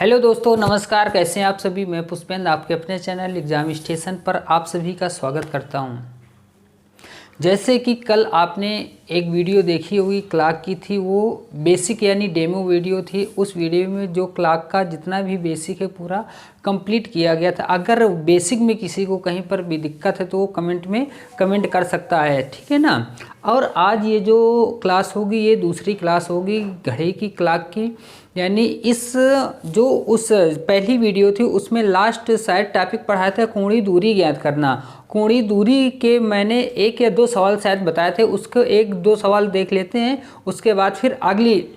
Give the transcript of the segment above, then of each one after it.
Hello दोस्तों, नमस्कार। कैसे हैं आप सभी। मैं पुष्पेंद्र आपके अपने चैनल एग्जाम स्टेशन पर आप सभी का स्वागत करता हूं। जैसे कि कल आपने एक वीडियो देखी होगी, क्लार्क की थी। वो बेसिक यानी डेमो वीडियो थी। उस वीडियो में जो क्लार्क का जितना भी बेसिक है पूरा कंप्लीट किया गया था। अगर बेसिक में किसी को कहीं पर भी दिक्कत है तो वो कमेंट में कमेंट कर सकता है, ठीक है ना। और आज ये जो क्लास होगी ये दूसरी क्लास होगी घड़ी की, क्लार्क की। यानी इस जो उस पहली वीडियो थी उसमें लास्ट शायद टॉपिक पढ़ाया था कोणीय दूरी ज्ञात करना। कोणीय दूरी के मैंने 1 या 2 सवाल शायद बताए थे, उसको 1-2 सवाल देख लेते हैं। उसके बाद फिर अगली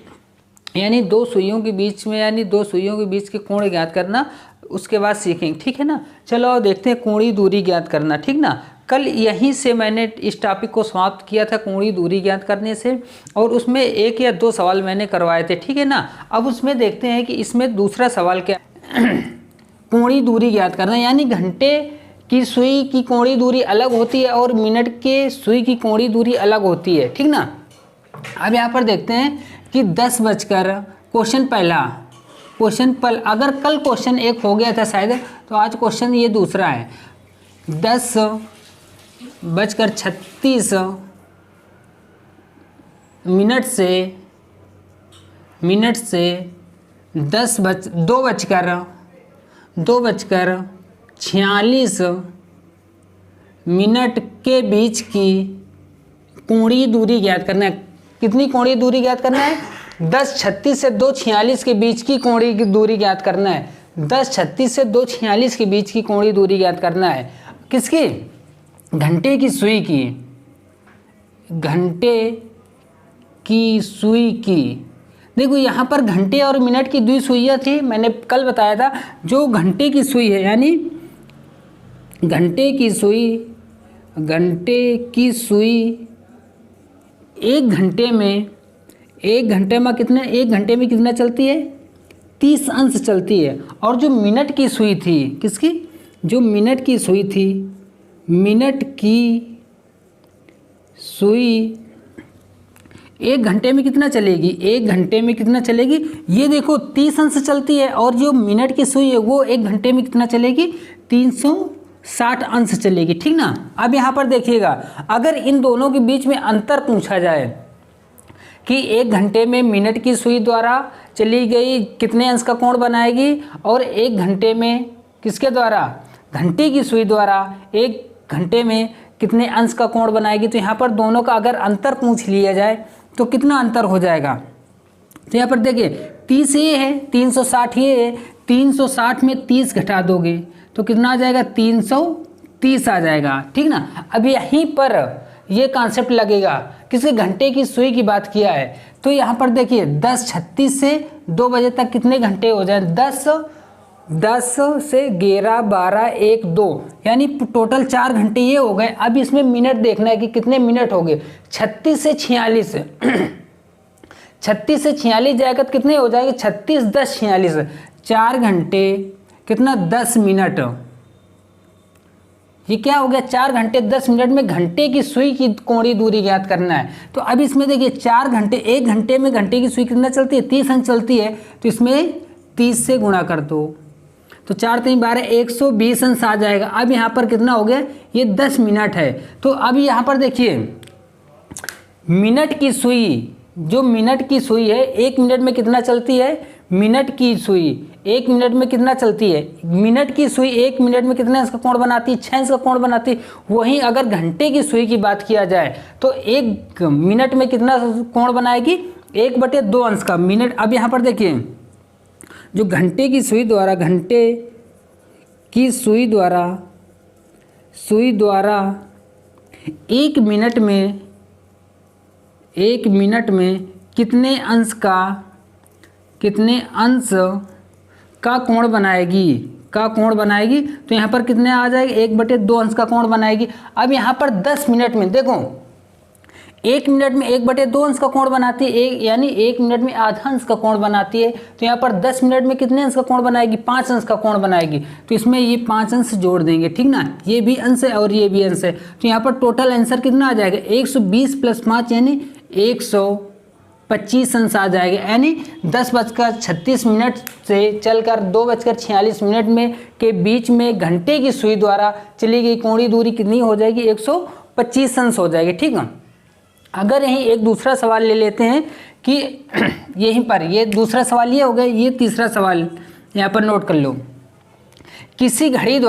यानी 2 सुइयों के बीच में यानी 2 सुइयों के बीच के कोण ज्ञात करना, उसके बाद सीखेंगे, ठीक है ना। चलो देखते हैं कोणीय दूरी ज्ञात करना, ठीक ना। कल यहीं से मैंने इस टॉपिक को समाप्त किया था कोणीय दूरी ज्ञात करने से, और उसमें 1 या 2 सवाल मैंने करवाए थे, ठीक है ना। अब उसमें देखते हैं कि इसमें दूसरा सवाल क्या कोणीय दूरी ज्ञात करना, यानी घंटे की सुई की कोणीय दूरी अलग होती है और मिनट के सुई की कोणीय दूरी अलग होती है, ठीक ना। अब यहाँ पर देखते हैं कि 10 बजकर क्वेश्चन पहला अगर कल क्वेश्चन 1 हो गया था शायद, तो आज क्वेश्चन ये दूसरा है। 10:36 मिनट से 2:46 मिनट के बीच की कोणीय दूरी ज्ञात करना है। कितनी कोणीय दूरी ज्ञात करना है? 10:36 से 2:46 के बीच की कोणीय दूरी ज्ञात करना है। 10:36 से 2:46 के बीच की कोणीय दूरी ज्ञात करना है। किसकी? घंटे की सुई की। घंटे की सुई की। देखो यहाँ पर घंटे और मिनट की 2 सुइयाँ थी। मैंने कल बताया था जो घंटे की सुई है, यानी घंटे की सुई एक घंटे में कितना चलती है? 30 अंश चलती है। और जो मिनट की सुई थी, किसकी? जो मिनट की सुई थी, मिनट की सुई 1 घंटे में कितना चलेगी? 1 घंटे में कितना चलेगी? ये देखो 30 अंश चलती है, और जो मिनट की सुई है वो 1 घंटे में कितना चलेगी? 360 अंश चलेगी, ठीक ना। अब यहाँ पर देखिएगा, अगर इन दोनों के बीच में अंतर पूछा जाए कि 1 घंटे में मिनट की सुई द्वारा चली गई कितने अंश का कोण बनाएगी, और 1 घंटे में किसके द्वारा? घंटे की सुई द्वारा 1 घंटे में कितने अंश का कोण बनाएगी। तो यहाँ पर दोनों का अगर अंतर पूछ लिया जाए तो कितना अंतर हो जाएगा? तो यहाँ पर देखिए 30 ये है, 360 ये है। 360 में 30 घटा दोगे तो कितना आ जाएगा? 330 आ जाएगा, ठीक ना। अब यहीं पर ये कॉन्सेप्ट लगेगा, किसी घंटे की सुई की बात किया है। तो यहाँ पर देखिए 10:36 से 2 बजे तक कितने घंटे हो जाए? 10 से 11, 12, 1, 2, यानी टोटल 4 घंटे ये हो गए। अब इसमें मिनट देखना है कि कितने मिनट हो गए। 36 से 46 36 से 46 जाएगा तो कितने हो जाएंगे? 36, 10, 46, 4 घंटे कितना? 10 मिनट। ये क्या हो गया? 4 घंटे 10 मिनट में घंटे की सुई की कोणीय दूरी ज्ञात करना है। तो अब इसमें देखिए 4 घंटे, 1 घंटे में घंटे की सुई कितना चलती है? 30 अंश चलती है। तो इसमें 30 से गुणा कर दो तो 4 3 12, 120 अंश आ जाएगा। अब यहाँ पर कितना हो गया? ये 10 मिनट है। तो अब यहाँ पर देखिए मिनट की सुई, जो मिनट की सुई है 1 मिनट में कितना चलती है? मिनट की सुई 1 मिनट में कितना चलती है? मिनट की सुई 1 मिनट में कितने अंश का कोण बनाती है? 6 अंश का कोण बनाती है। वहीं अगर घंटे की सुई की बात किया जाए तो 1 मिनट में कितना कोण बनाएगी? 1/2 अंश का मिनट। अब यहाँ पर देखिए जो घंटे की सुई द्वारा 1 मिनट में कितने अंश का कोण बनाएगी? तो यहाँ पर कितने आ जाएगी? 1/2 अंश का कोण बनाएगी। अब यहाँ पर 10 मिनट में देखो 1 मिनट में 1/2 अंश का कोण बनाती है, यानी 1 मिनट में आधा अंश का कोण बनाती है। तो यहाँ पर 10 मिनट में कितने अंश का कोण बनाएगी? 5 अंश का कोण बनाएगी। तो इसमें ये 5 अंश जोड़ देंगे, ठीक ना। ये भी अंश है और ये भी अंश है। तो यहाँ पर टोटल आंसर कितना आ जाएगा? 120 + 5 यानी 100 25 अंश आ जाएगा, यानी 10:36 से चलकर 2:46 में के बीच में घंटे की सुई द्वारा चली गई कोणीय दूरी कितनी हो जाएगी, 125 अंश हो जाएगी। ठीक है। अगर यहीं एक दूसरा सवाल ले लेते हैं कि यहीं पर ये दूसरा सवाल ये हो गया, ये तीसरा सवाल यहाँ पर नोट कर लो। किसी घड़ी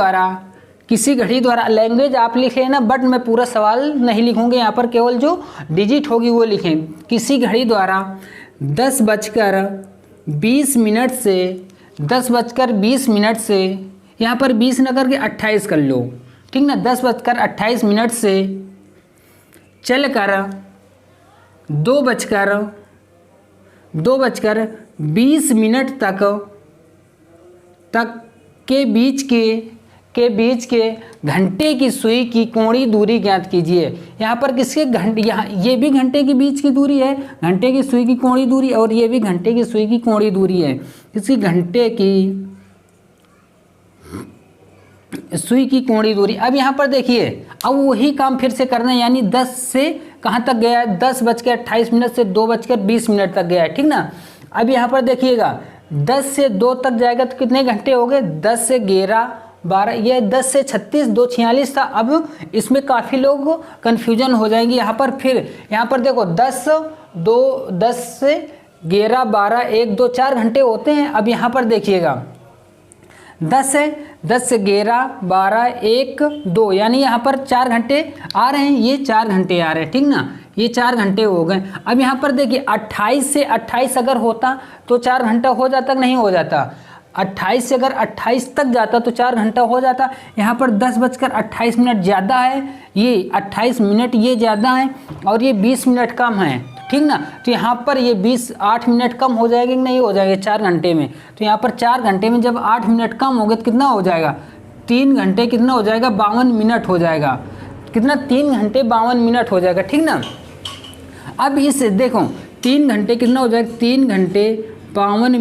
द्वारा लैंग्वेज आप लिख लेना, बट मैं पूरा सवाल नहीं लिखूंगे, यहाँ पर केवल जो डिजिट होगी वो लिखें। किसी घड़ी द्वारा 10:20 से यहाँ पर 20 न करके 28 कर लो, ठीक ना, 10:28 से चलकर 2:20 तक के बीच के घंटे की सुई की कोणीय दूरी ज्ञात कीजिए। यहाँ पर किसके घंटे, यहाँ ये भी घंटे के बीच की दूरी है, घंटे की सुई की कोणीय दूरी, और ये भी घंटे की सुई की कोणीय दूरी है। इसकी घंटे की सुई की कोणीय दूरी। अब यहाँ पर देखिए, अब वही काम फिर से करना है, यानी 10 से कहाँ तक गया है, 10:28 से 2:20 तक गया है, ठीक ना। अब यहाँ पर देखिएगा 10 से 2 तक जाएगा तो कितने घंटे हो गए, 10 से 11 12, ये 10 से 36 2 46 था। अब इसमें काफ़ी लोग कन्फ्यूजन हो जाएंगे यहाँ पर। फिर यहाँ पर देखो 10 से 11 12 1 2 4 घंटे होते हैं। अब यहाँ पर देखिएगा 10 से 11 12 1 2, यानी यहाँ पर 4 घंटे आ रहे हैं, ये 4 घंटे आ रहे हैं, ठीक ना, ये 4 घंटे हो गए। अब यहाँ पर देखिए 28 से 28 अगर होता तो 4 घंटा हो जाता कि नहीं हो जाता, 28 से अगर 28 तक जाता तो 4 घंटा हो जाता। यहाँ पर 10:28 ज़्यादा है, ये 28 मिनट ये ज़्यादा है और ये 20 मिनट कम है, ठीक ना। तो यहाँ पर ये 8 मिनट कम हो जाएगा कि नहीं हो जाएगा 4 घंटे में। तो यहाँ पर 4 घंटे में जब 8 मिनट कम हो गए तो कितना हो जाएगा, 3 घंटे कितना हो जाएगा, 52 मिनट हो जाएगा, कितना, 3 घंटे 52 मिनट हो जाएगा, ठीक ना। अब इससे देखो 3 घंटे कितना हो जाएगा, 3 घंटे 52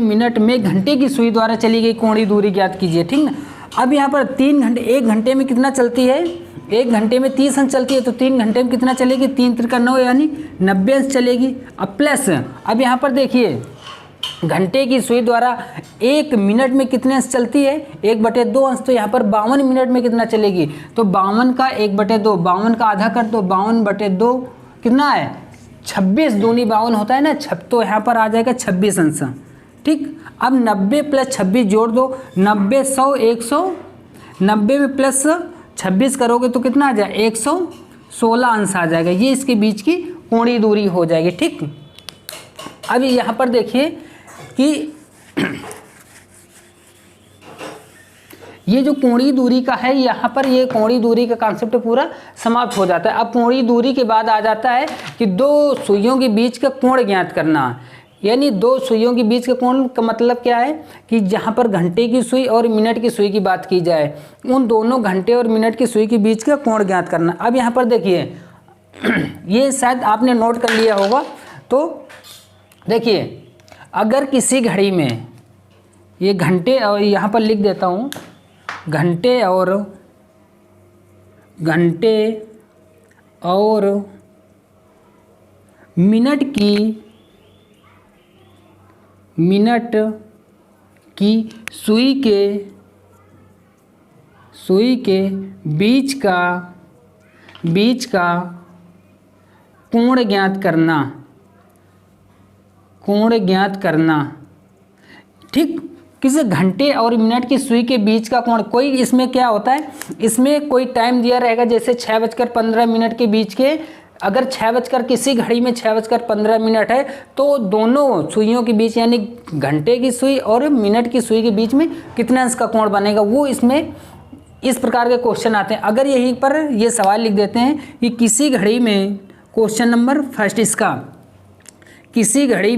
मिनट में घंटे की सुई द्वारा चली गई कोणीय दूरी ज्ञात कीजिए, ठीक ना। अब यहाँ पर 3 घंटे, 1 घंटे में कितना चलती है, 1 घंटे में 30 अंश चलती है, तो 3 घंटे में कितना चलेगी, 3 × 9 यानी 90 अंश चलेगी। अब प्लस, अब यहाँ पर देखिए घंटे की सुई द्वारा 1 मिनट में कितने अंश चलती है, 1/2 अंश, तो यहाँ पर 52 मिनट में कितना चलेगी, तो 52 का 1/2, 52 का आधा कर दो, 52/2 कितना है, 26 दूनी 52 होता है ना, तो यहाँ पर आ जाएगा 26 अंश, ठीक। अब 90 + 26 जोड़ दो, 90 100 100, 90 में प्लस 26 करोगे तो कितना आ जाएगा, 116 अंश आ जाएगा। ये इसके बीच की कोणीय दूरी हो जाएगी, ठीक। अब यहाँ पर देखिए कि ये जो कोणीय दूरी का है, यहाँ पर ये कोणीय दूरी का कॉन्सेप्ट पूरा समाप्त हो जाता है। अब कोणीय दूरी के बाद आ जाता है कि 2 सुइयों के बीच का कोण ज्ञात करना, यानी 2 सुइयों के बीच का कोण का मतलब क्या है कि जहाँ पर घंटे की सुई और मिनट की सुई की बात की जाए, उन दोनों घंटे और मिनट की सुई के बीच का कोण ज्ञात करना। अब यहाँ पर देखिए ये शायद आपने नोट कर लिया होगा, तो देखिए अगर किसी घड़ी में ये घंटे, और यहाँ पर लिख देता हूँ, घंटे और मिनट की सुई के बीच का कोण ज्ञात करना, ठीक। किसी घंटे और मिनट की सुई के बीच का कोण, कोई इसमें क्या होता है, इसमें कोई टाइम दिया रहेगा, जैसे 6:15 के बीच के, अगर किसी घड़ी में 6:15 है तो दोनों सुइयों के बीच, यानी घंटे की सुई और मिनट की सुई के बीच में कितने अंश का कोण बनेगा, वो इसमें इस प्रकार के क्वेश्चन आते हैं। अगर यहीं पर ये सवाल लिख देते हैं कि किसी घड़ी में, क्वेश्चन नंबर फर्स्ट इसका, किसी घड़ी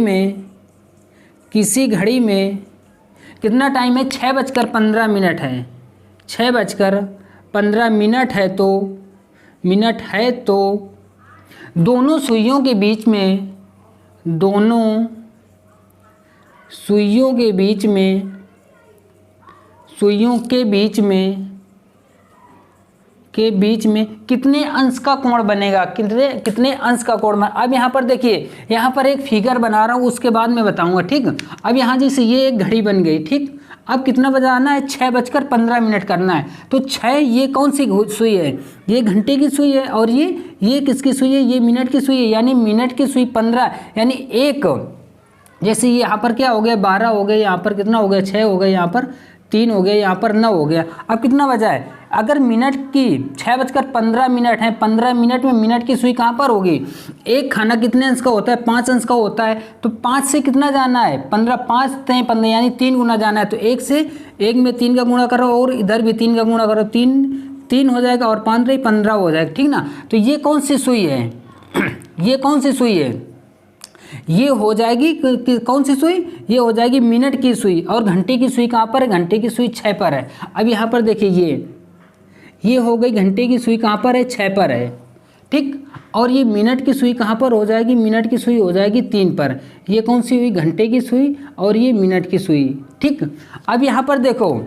में कितना टाइम है, 6:15 है, 6:15 है तो दोनों सुइयों के बीच में के बीच में कितने अंश का कोण बनेगा, कितने अंश का कोण बना। अब यहाँ पर देखिए, यहाँ पर एक फिगर बना रहा हूँ, उसके बाद मैं बताऊंगा, ठीक। अब यहाँ जैसे ये एक घड़ी बन गई, ठीक। अब कितना बजाना है, 6:15 करना है। तो 6 ये कौन सी सुई है, ये घंटे की सुई है, और ये किसकी सुई है, ये मिनट की सुई है, यानी मिनट की सुई 15, यानी एक, जैसे यहाँ पर क्या हो गया 12 हो गए, यहाँ पर कितना हो गया 6 हो गए, यहाँ पर 3 हो गया, यहाँ पर 9 हो गया। अब कितना बजा है, अगर मिनट की 6:15 है, 15 मिनट में मिनट की सुई कहाँ पर होगी, एक खाना कितने अंश का होता है, 5 अंश का होता है। तो 5 से कितना जाना है 15, 5 से 15 यानी 3 गुना जाना है। तो 1 से 1 में 3 का गुणा करो और इधर भी 3 का गुणा करो, 3 हो जाएगा और 5 रही 15 हो जाएगा, ठीक ना। तो ये कौन सी सुई है ये कौन सी सुई है, ये हो जाएगी कौन सी सुई, ये हो जाएगी मिनट की सुई। और घंटे की सुई कहाँ पर है, घंटे की सुई 6 पर है। अब यहाँ पर देखिए ये हो गई घंटे की सुई कहाँ पर है, 6 पर है, ठीक। और ये मिनट की सुई कहाँ पर हो जाएगी, मिनट की सुई हो जाएगी 3 पर। ये कौन सी हुई, घंटे की सुई और ये मिनट की सुई, ठीक। अब यहाँ पर देखो,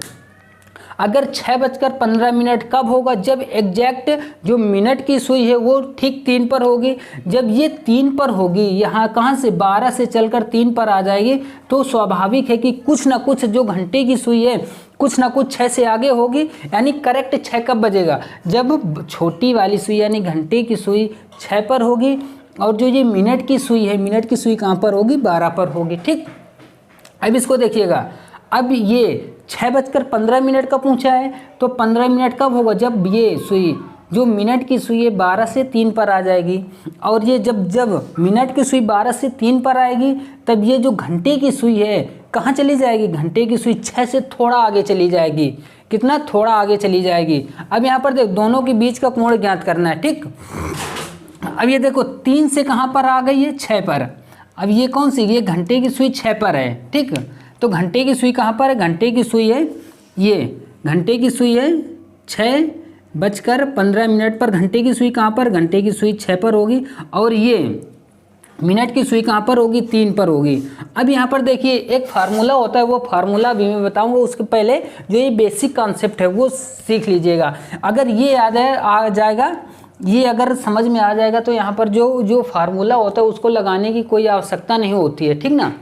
अगर 6:15 कब होगा, जब एग्जैक्ट जो मिनट की सुई है वो ठीक 3 पर होगी। जब ये 3 पर होगी, यहाँ कहाँ से 12 से चलकर 3 पर आ जाएगी, तो स्वाभाविक है कि कुछ ना कुछ जो घंटे की सुई है कुछ ना कुछ 6 से आगे होगी। यानी करेक्ट 6 कब बजेगा, जब छोटी वाली सुई यानी घंटे की सुई 6 पर होगी, और जो ये मिनट की सुई है, मिनट की सुई कहाँ पर होगी, 12 पर होगी, ठीक। अब इसको देखिएगा, अब ये 6:15 का पूछा है, तो 15 मिनट कब होगा, जब ये सुई जो मिनट की सुई है 12 से 3 पर आ जाएगी। और ये जब मिनट की सुई 12 से 3 पर आएगी, तब ये जो घंटे की सुई है कहाँ चली जाएगी, घंटे की सुई 6 से थोड़ा आगे चली जाएगी। कितना, थोड़ा आगे चली जाएगी। अब यहाँ पर देख, दोनों के बीच का कोण ज्ञात करना है, ठीक। अब ये देखो 3 से कहाँ पर आ गई है, 6 पर। अब ये कौन सी, ये घंटे की सुई 6 पर है, ठीक। तो घंटे की सुई कहाँ पर है, घंटे की सुई है, ये घंटे की सुई है 6:15 पर। घंटे की सुई कहाँ पर, घंटे की सुई 6 पर होगी, और ये मिनट की सुई कहाँ पर होगी, 3 पर होगी। अब यहाँ पर देखिए एक फार्मूला होता है, वो फार्मूला भी मैं बताऊंगा, उसके पहले जो ये बेसिक कॉन्सेप्ट है वो सीख लीजिएगा। अगर ये आ जाएगा, ये अगर समझ में आ जाएगा, तो यहाँ पर जो फार्मूला होता है उसको लगाने की कोई आवश्यकता नहीं होती है, ठीक ना।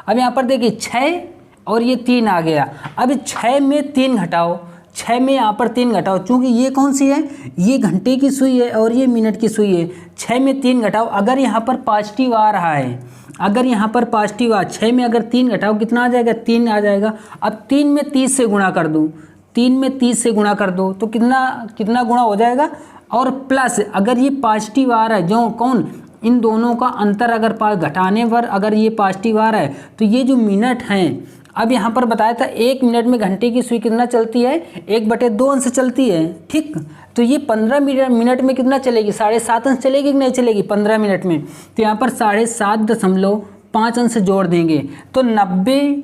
अब यहाँ पर देखिए 6 और ये 3 आ गया। अब 6 में 3 घटाओ, 6 में यहाँ पर 3 घटाओ, चूँकि ये कौन सी है, ये घंटे की सुई है और ये मिनट की सुई है। 6 में 3 घटाओ, अगर यहाँ पर पॉजिटिव आ रहा है, अगर यहाँ पर पॉजिटिव 6 में अगर 3 घटाओ कितना आ जाएगा, 3 आ जाएगा। अब 3 में 30 से गुणा कर दूँ, 3 में 30 से गुणा कर दो तो कितना गुणा हो जाएगा। और प्लस अगर ये पॉजिटिव आ रहा है, जो कौन, इन दोनों का अंतर अगर घटाने पर अगर ये पॉजिटिव आ रहा है, तो ये जो मिनट हैं, अब यहाँ पर बताया था 1 मिनट में घंटे की सुई कितना चलती है, 1/2 अंश चलती है, ठीक। तो ये 15 मिनट में कितना चलेगी, 7.5 अंश चलेगी कि नहीं चलेगी 15 मिनट में। तो यहाँ पर 7.5 अंश जोड़ देंगे, तो 90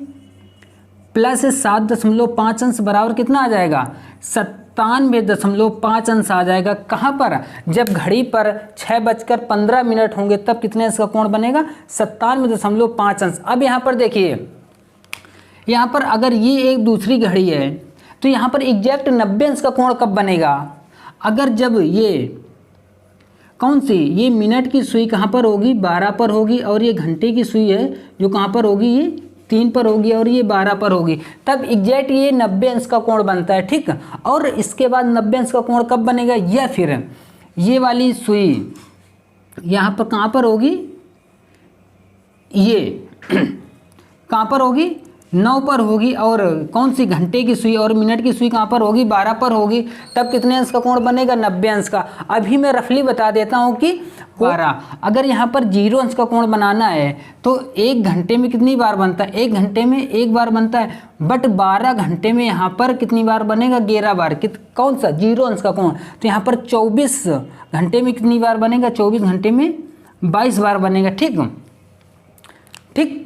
प्लस 7.5 अंश बराबर कितना आ जाएगा, 97.5 अंश आ जाएगा। कहाँ पर, जब घड़ी पर 6:15 होंगे, तब कितने अंश का कोण बनेगा, 97.5 अंश। अब यहाँ पर देखिए, यहाँ पर अगर ये एक दूसरी घड़ी है, तो यहाँ पर एग्जैक्ट 90 अंश का कोण कब बनेगा, अगर जब ये कौन सी, ये मिनट की सुई कहाँ पर होगी, 12 पर होगी, और ये घंटे की सुई है जो कहाँ पर होगी, ये 3 पर होगी, और ये 12 पर होगी, तब एग्जैक्ट ये 90 अंश का कोण बनता है, ठीक। और इसके बाद 90 अंश का कोण कब बनेगा, या फिर ये वाली सुई यहाँ पर कहाँ पर होगी, ये कहाँ पर होगी, 9 पर होगी, और कौन सी, घंटे की सुई और मिनट की सुई कहाँ पर होगी, 12 पर होगी, तब कितने अंश का कोण बनेगा, 90 अंश का। अभी मैं रफली बता देता हूँ कि 12, अगर यहाँ पर 0 अंश का कोण बनाना है तो 1 घंटे में कितनी बार बनता है, 1 घंटे में 1 बार बनता है, बट 12 घंटे में यहाँ पर कितनी बार बनेगा, 11 बार। कौन सा, 0 अंश का कोण। तो यहाँ पर 24 घंटे में कितनी बार बनेगा, 24 घंटे में 22 बार बनेगा, ठीक ठीक।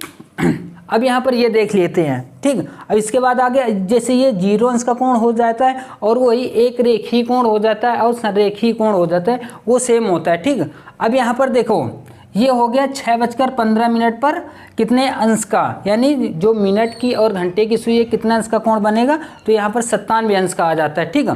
अब यहाँ पर ये देख लेते हैं, ठीक। अब इसके बाद आगे जैसे ये 0 अंश का कोण हो जाता है, और वही एक रेखी कोण हो जाता है और संरेखी कोण हो जाता है, वो सेम होता है, ठीक। अब यहाँ पर देखो, ये हो गया 6:15 पर कितने अंश का, यानी जो मिनट की और घंटे की सुई है कितना अंश का कोण बनेगा, तो यहाँ पर 97 अंश का आ जाता है, ठीक है।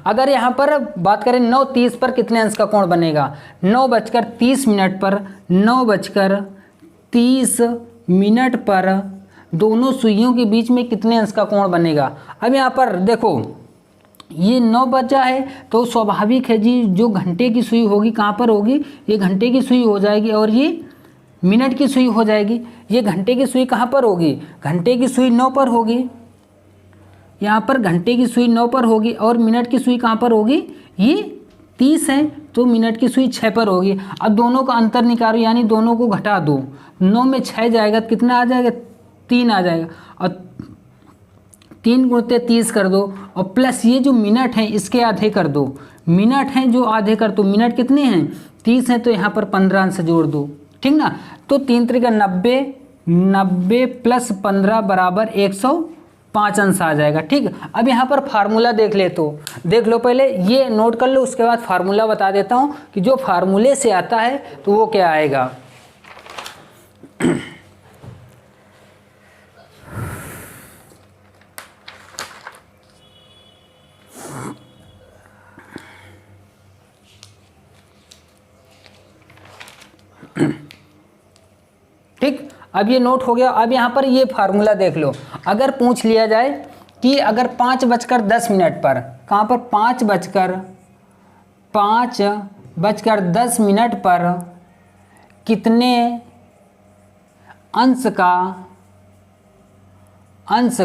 अगर यहाँ पर बात करें 9:30 पर कितने अंश का कोण बनेगा, 9:30 पर, 9:30 पर दोनों सुइयों के बीच में कितने अंश का कोण बनेगा। अब यहाँ पर देखो ये 9 बजा है तो स्वाभाविक है जी जो घंटे की सुई होगी कहाँ पर होगी, ये घंटे की सुई हो जाएगी और ये मिनट की सुई हो जाएगी। ये घंटे की सुई कहाँ पर होगी, घंटे की सुई 9 पर होगी, यहाँ पर घंटे की सुई 9 पर होगी और मिनट की सुई कहाँ पर होगी, ये 30 है तो मिनट की सुई 6 पर होगी। अब दोनों का अंतर निकालो यानी दोनों को घटा दो, 9 में 6 जाएगा तो कितना आ जाएगा, 3 आ जाएगा और 3 गुणित 30 कर दो और प्लस ये जो मिनट हैं इसके आधे कर दो, मिनट हैं जो आधे कर दो, मिनट कितने हैं 30 हैं तो यहाँ पर 15 अंश जोड़ दो, ठीक ना। तो 3 त्रिका 90, 90 प्लस 15 बराबर 105 अंश आ जाएगा, ठीक। अब यहाँ पर फार्मूला देख ले तो देख लो, पहले ये नोट कर लो उसके बाद फार्मूला बता देता हूँ कि जो फार्मूले से आता है तो वो क्या आएगा। ठीक, अब ये नोट हो गया। अब यहाँ पर ये फार्मूला देख लो, अगर पूछ लिया जाए कि अगर 5:10 पर, कहाँ पर 5:10 पर कितने अंश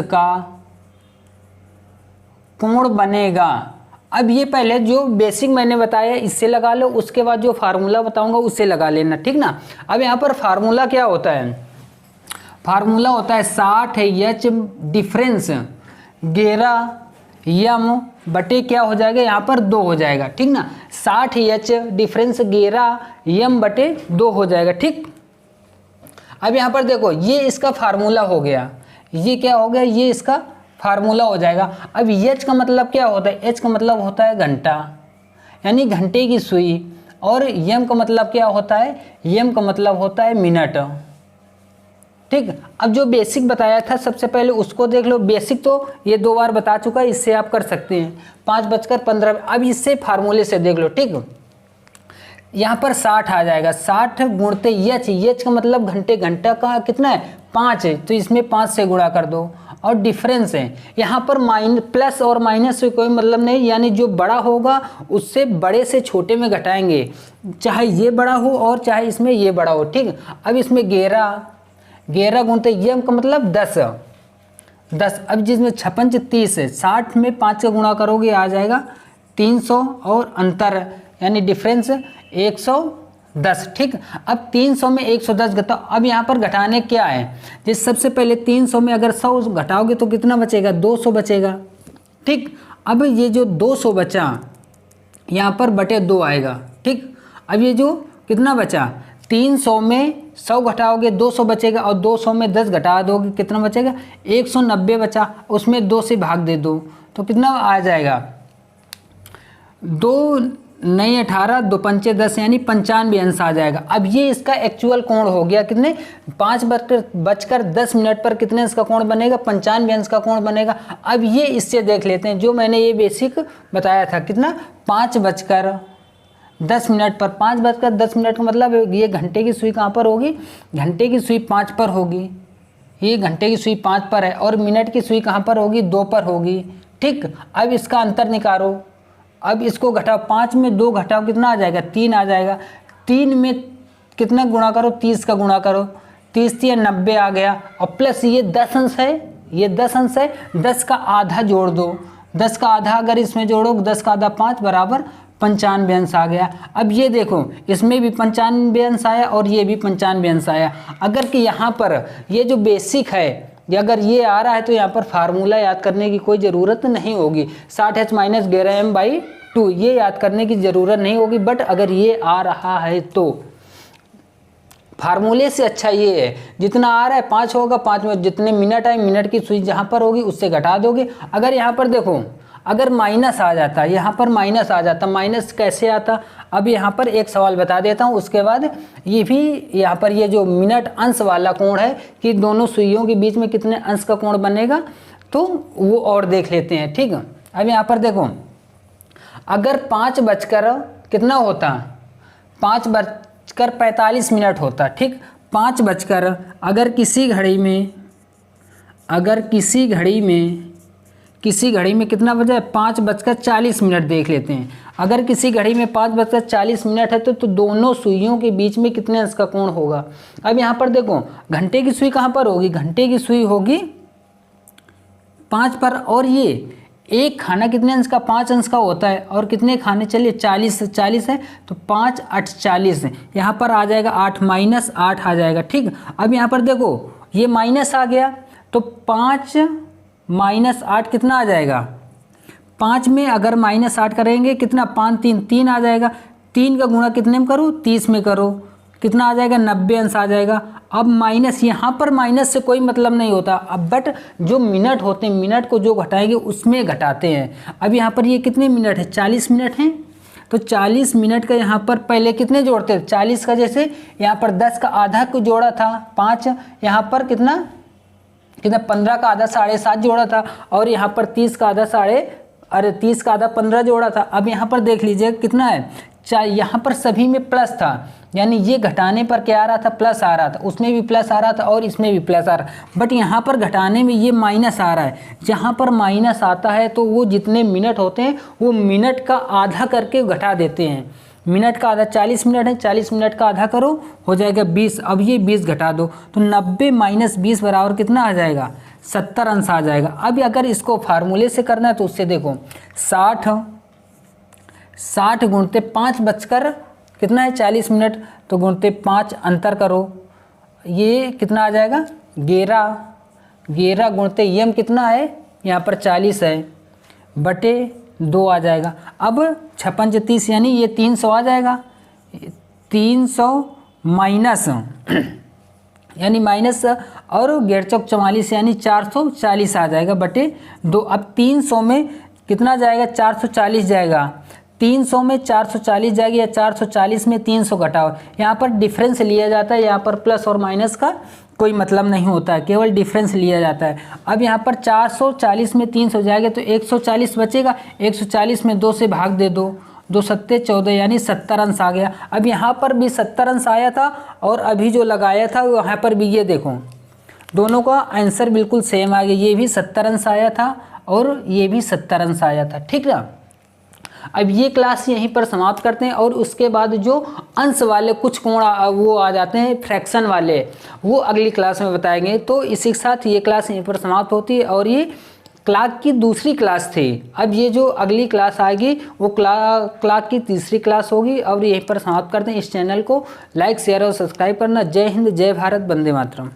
का कोण बनेगा। अब ये पहले जो बेसिक मैंने बताया इससे लगा लो, उसके बाद जो फार्मूला बताऊंगा उससे लगा लेना, ठीक ना। अब यहाँ पर फार्मूला क्या होता है, फार्मूला होता है 60H डिफरेंस 11M बटे क्या हो जाएगा, यहाँ पर 2 हो जाएगा, ठीक ना। 60H डिफरेंस 11M बटे 2 हो जाएगा, ठीक। अब यहाँ पर देखो ये इसका फार्मूला हो गया, ये क्या हो गया, ये इसका फार्मूला हो जाएगा। अब H का मतलब क्या होता है, H का मतलब होता है घंटा यानी घंटे की सुई, और M का मतलब क्या होता है, M का मतलब होता है मिनट, ठीक। अब जो बेसिक बताया था सबसे पहले उसको देख लो, बेसिक तो ये 2 बार बता चुका है, इससे आप कर सकते हैं 5:15। अब इससे फार्मूले से देख लो, ठीक। यहाँ पर 60 आ जाएगा, 60 गुणते H, H का मतलब घंटे, घंटा का कितना है 5 है तो इसमें 5 से गुणा कर दो, और डिफरेंस है यहाँ पर प्लस और माइनस से कोई मतलब नहीं, यानी जो बड़ा होगा उससे बड़े से छोटे में घटाएंगे, चाहे ये बड़ा हो और चाहे इसमें ये बड़ा हो, ठीक। अब इसमें 11 गुणते M का मतलब 10, अब जिसमें 56 30 है, 60 में 5 का गुणा करोगे आ जाएगा 300 और अंतर यानी डिफरेंस 110, ठीक। अब 300 में 110 घटाओ, अब यहाँ पर घटाने क्या है, जैसे सबसे पहले 300 में अगर 100 घटाओगे तो कितना बचेगा, 200 बचेगा, ठीक। अब ये जो 200 बचा यहाँ पर बटे 2 आएगा, ठीक। अब ये जो कितना बचा, 300 में 100 घटाओगे 200 बचेगा, और 200 में 10 घटा दोगे कितना बचेगा, 190 बचा, उसमें 2 से भाग दे दो तो कितना आ जाएगा, 2 नहीं 18 2 पंचे 10 यानी 95 अंश आ जाएगा। अब ये इसका एक्चुअल कोण हो गया कितने, 5:10 पर कितने अंश का कोण बनेगा, 95 अंश का कोण बनेगा। अब ये इससे देख लेते हैं जो मैंने ये बेसिक बताया था, कितना 5:10 पर, 5:10 का मतलब ये घंटे की सुई कहाँ पर होगी, घंटे की सुई 5 पर होगी, ये घंटे की सुई 5 पर है, और मिनट की सुई कहाँ पर होगी, 2 पर होगी, ठीक। अब इसका अंतर निकालो, अब इसको घटाओ, 5 में 2 घटाओ कितना आ जाएगा, 3 आ जाएगा, 3 में कितना गुणा करो, 30 का गुणा करो, 30 या 90 आ गया, और प्लस ये 10 अंश है, ये 10 अंश है, 10 का आधा जोड़ दो, 10 का आधा अगर इसमें जोड़ो 10 का आधा 5 बराबर 95 अंश आ गया। अब ये देखो इसमें भी 95 अंश आया और ये भी 95 अंश आया। अगर कि यहाँ पर ये जो बेसिक है ये अगर ये आ रहा है तो यहाँ पर फार्मूला याद करने की कोई ज़रूरत नहीं होगी, 60H माइनस 11M/2 ये याद करने की ज़रूरत नहीं होगी। बट अगर ये आ रहा है तो फार्मूले से अच्छा ये है, जितना आ रहा है 5 होगा, 5 में जितने मिनट आए मिनट की सुई जहाँ पर होगी उससे घटा दोगे। अगर यहाँ पर देखो अगर माइनस आ जाता, यहाँ पर माइनस आ जाता, माइनस कैसे आता, अब यहाँ पर एक सवाल बता देता हूँ, उसके बाद ये भी यहाँ पर ये जो मिनट अंश वाला कोण है कि दोनों सुइयों के बीच में कितने अंश का कोण बनेगा तो वो और देख लेते हैं, ठीक है। अब यहाँ पर देखो अगर 5 बजकर कितना होता, 5:45 होता, ठीक। 5 बजकर अगर किसी घड़ी में कितना बजा है, 5:40 देख लेते हैं। अगर किसी घड़ी में 5:40 है तो दोनों सुइयों के बीच में कितने अंश का कोण होगा। अब यहाँ पर देखो घंटे की सुई कहाँ पर होगी, घंटे की सुई होगी 5 पर, और ये एक खाना कितने अंश का, 5 अंश का होता है, और कितने खाने, चलिए 40 है तो 5 8 40 है, यहाँ पर आ जाएगा 8 -8 आ जाएगा, ठीक। अब यहाँ पर देखो ये माइनस आ गया तो 5 -8 कितना आ जाएगा, 5 में अगर -8 करेंगे कितना, 5 3 आ जाएगा, 3 का गुणा कितने में करो, 30 में करो, कितना आ जाएगा, 90 अंश आ जाएगा। अब माइनस, यहाँ पर माइनस से कोई मतलब नहीं होता, अब बट जो मिनट होते हैं, मिनट को जो घटाएंगे उसमें घटाते हैं। अब यहाँ पर ये कितने मिनट है, 40 मिनट हैं, तो 40 मिनट का यहाँ पर पहले कितने जोड़ते थे, 40 का जैसे यहाँ पर 10 का आधा को जोड़ा था 5, यहाँ पर कितना 15 का आधा 7.5 जोड़ा था, और यहाँ पर 30 का आधा 15 जोड़ा था। अब यहाँ पर देख लीजिए कितना है, यहाँ पर सभी में प्लस था, यानी ये घटाने पर क्या आ रहा था, प्लस आ रहा था, उसमें भी प्लस आ रहा था और इसमें भी प्लस आ रहा, बट यहाँ पर घटाने में ये माइनस आ रहा है। जहाँ पर माइनस आता है तो वो जितने मिनट होते हैं वो मिनट का आधा करके घटा देते हैं। मिनट का आधा 40 मिनट है, 40 मिनट का आधा करो हो जाएगा 20। अब ये 20 घटा दो तो 90 - 20 बराबर कितना आ जाएगा, 70 अंश आ जाएगा। अब अगर इसको फार्मूले से करना है तो उससे देखो 60 गुणते 5 बजकर कितना है 40 मिनट, तो गुणते 5 अंतर करो, ये कितना आ जाएगा 11 गुणते यम कितना है, यहाँ पर 40 है, बटे 2 आ जाएगा। अब 56 30 यानी ये 300 आ जाएगा, 300 माइनस यानी माइनस और 1.5 44 यानी 440 आ जाएगा बटे 2। अब 300 में कितना जाएगा, 440 जाएगा, 300 में 440 जाएगी, या 440 में 300 घटाओ, यहाँ पर डिफरेंस लिया जाता है, यहाँ पर प्लस और माइनस का कोई मतलब नहीं होता है, केवल डिफरेंस लिया जाता है। अब यहाँ पर 440 में 300 जाएगा तो 140 बचेगा, 140 में 2 से भाग दे दो, 2 7 14 यानी 70 अंश आ गया। अब यहाँ पर भी 70 अंश आया था और अभी जो लगाया था वहाँ पर भी ये देखो दोनों का आंसर बिल्कुल सेम आ गया, ये भी 70 अंश आया था और ये भी 70 अंश आया था, ठीक ना। अब ये क्लास यहीं पर समाप्त करते हैं, और उसके बाद जो अंश वाले कुछ कोण वो आ जाते हैं फ्रैक्शन वाले, वो अगली क्लास में बताएंगे। तो इसी के साथ ये क्लास यहीं पर समाप्त होती है, और ये क्लाक की दूसरी क्लास थी। अब ये जो अगली क्लास आएगी वो क्लाक की तीसरी क्लास होगी, और यहीं पर समाप्त करते हैं। इस चैनल को लाइक शेयर और सब्सक्राइब करना। जय हिंद, जय भारत, वंदे मातरम।